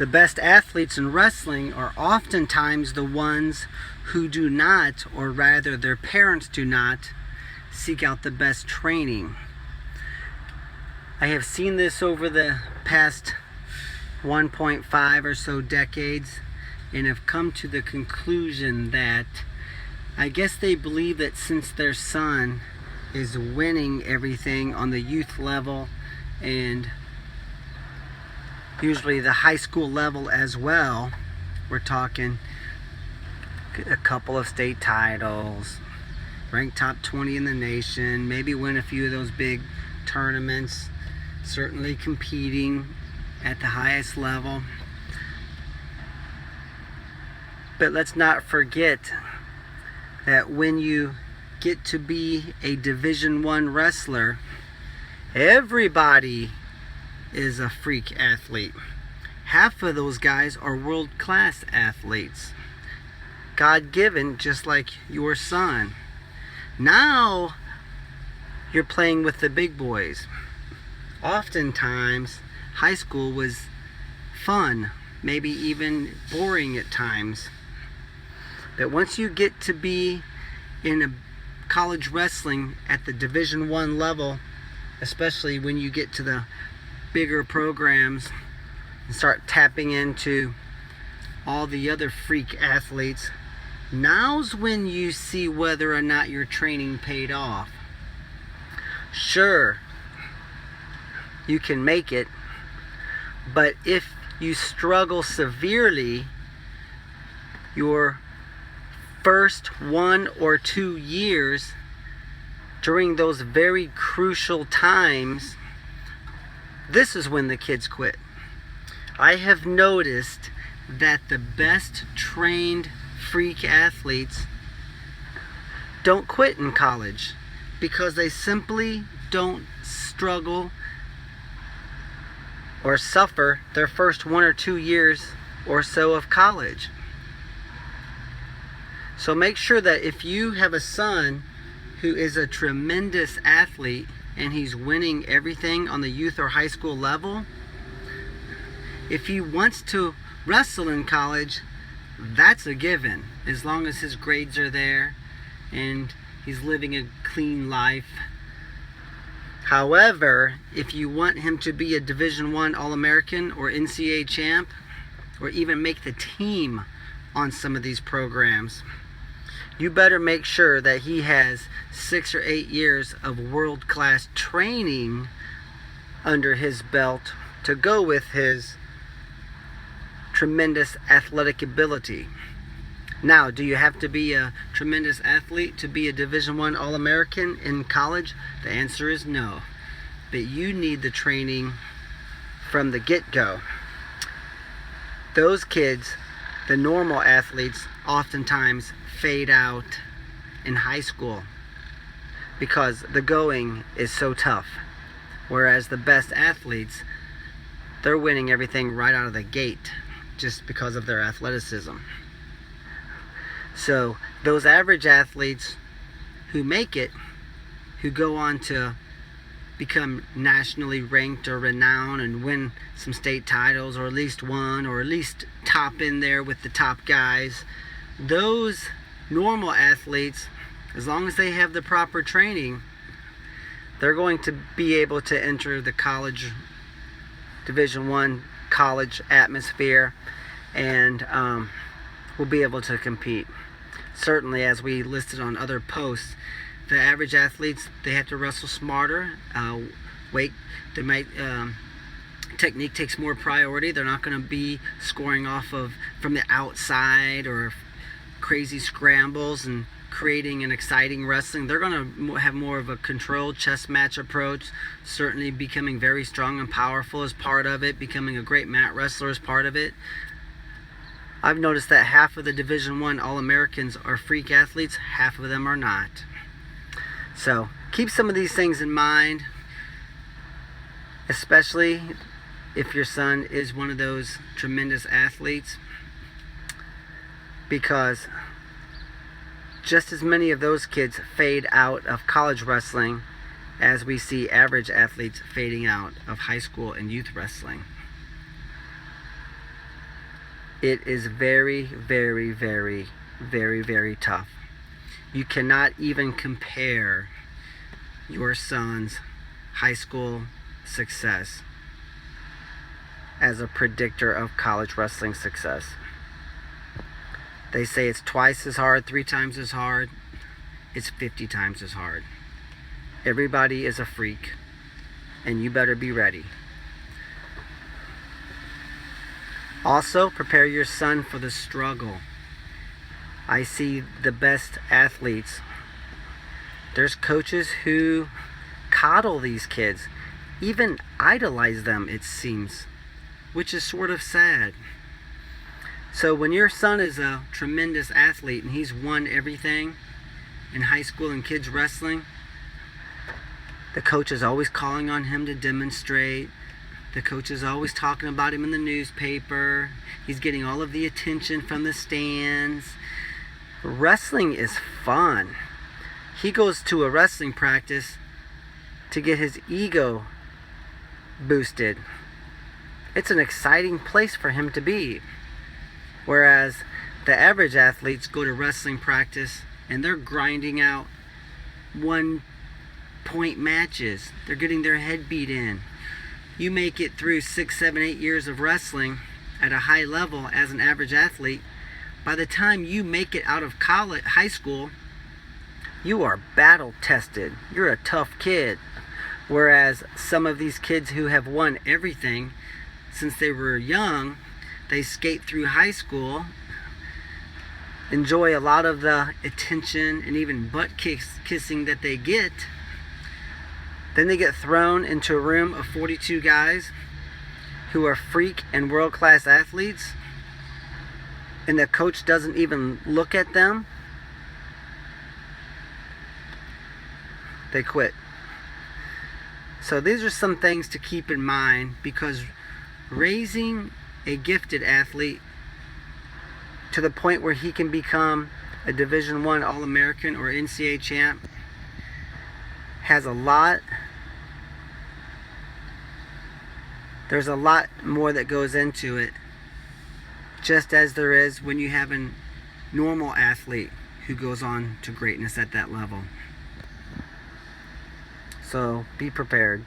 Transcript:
The best athletes in wrestling are oftentimes the ones who do not, or rather their parents do not, seek out the best training. I have seen this over the past 1.5 or so decades and have come to the conclusion that I guess they believe that since their son is winning everything on the youth level and usually the high school level as well, we're talking a couple of state titles, ranked top 20 in the nation, maybe win a few of those big tournaments, certainly competing at the highest level. But let's not forget that when you get to be a Division I wrestler, everybody is a freak athlete. Half of those guys are world-class athletes, God-given, just like your son. Now you're playing with the big boys. Oftentimes high school was fun, maybe even boring at times, but once you get to be in a college wrestling at the Division I level, especially when you get to the bigger programs and start tapping into all the other freak athletes, now's when you see whether or not your training paid off. Sure, you can make it, but if you struggle severely, your first 1 or 2 years during those very crucial times, this is when the kids quit. I have noticed that the best trained freak athletes don't quit in college because they simply don't struggle or suffer their first 1 or 2 years or so of college. So make sure that if you have a son who is a tremendous athlete and he's winning everything on the youth or high school level, if he wants to wrestle in college, that's a given, as long as his grades are there and he's living a clean life. However, if you want him to be a Division I All-American or NCAA champ, or even make the team on some of these programs, you better make sure that he has 6 or 8 years of world-class training under his belt to go with his tremendous athletic ability. Now, do you have to be a tremendous athlete to be a Division I All-American in college? The answer is no. But you need the training from the get-go. Those kids, the normal athletes, oftentimes fade out in high school because the going is so tough. Whereas the best athletes, they're winning everything right out of the gate just because of their athleticism. So those average athletes who make it, who go on to become nationally ranked or renowned and win some state titles, or at least one, or at least top in there with the top guys, those normal athletes, as long as they have the proper training, they're going to be able to enter the college, Division I college atmosphere, and will be able to compete. Certainly, as we listed on other posts, the average athletes, they have to wrestle smarter. They might technique takes more priority. They're not going to be scoring off of from the outside or crazy scrambles and creating an exciting wrestling. They're going to have more of a controlled chess match approach, certainly becoming very strong and powerful as part of it, becoming a great mat wrestler as part of it. I've noticed that half of the Division I All-Americans are freak athletes, half of them are not. So keep some of these things in mind, especially if your son is one of those tremendous athletes, because just as many of those kids fade out of college wrestling as we see average athletes fading out of high school and youth wrestling. It is very, very, very, very, very tough. You cannot even compare your son's high school success as a predictor of college wrestling success. They say it's twice as hard, 3 times as hard. It's 50 times as hard. Everybody is a freak, and you better be ready. Also, prepare your son for the struggle. I see the best athletes. There's coaches who coddle these kids, even idolize them, it seems, which is sort of sad. So when your son is a tremendous athlete and he's won everything in high school and kids wrestling, the coach is always calling on him to demonstrate. The coach is always talking about him in the newspaper. He's getting all of the attention from the stands. Wrestling is fun. He goes to a wrestling practice to get his ego boosted. It's an exciting place for him to be. Whereas the average athletes go to wrestling practice and they're grinding out 1-point matches. They're getting their head beat in. You make it through 6, 7, 8 years of wrestling at a high level as an average athlete. By the time you make it out of college, high school, you are battle tested. You're a tough kid. Whereas some of these kids who have won everything since they were young, they skate through high school, enjoy a lot of the attention and even butt kissing that they get. Then they get thrown into a room of 42 guys who are freak and world-class athletes, and the coach doesn't even look at them. They quit. So these are some things to keep in mind, because raising a gifted athlete to the point where he can become a Division I All-American or NCAA champ has a lot. There's a lot more that goes into it, just as there is when you have a normal athlete who goes on to greatness at that level. So be prepared.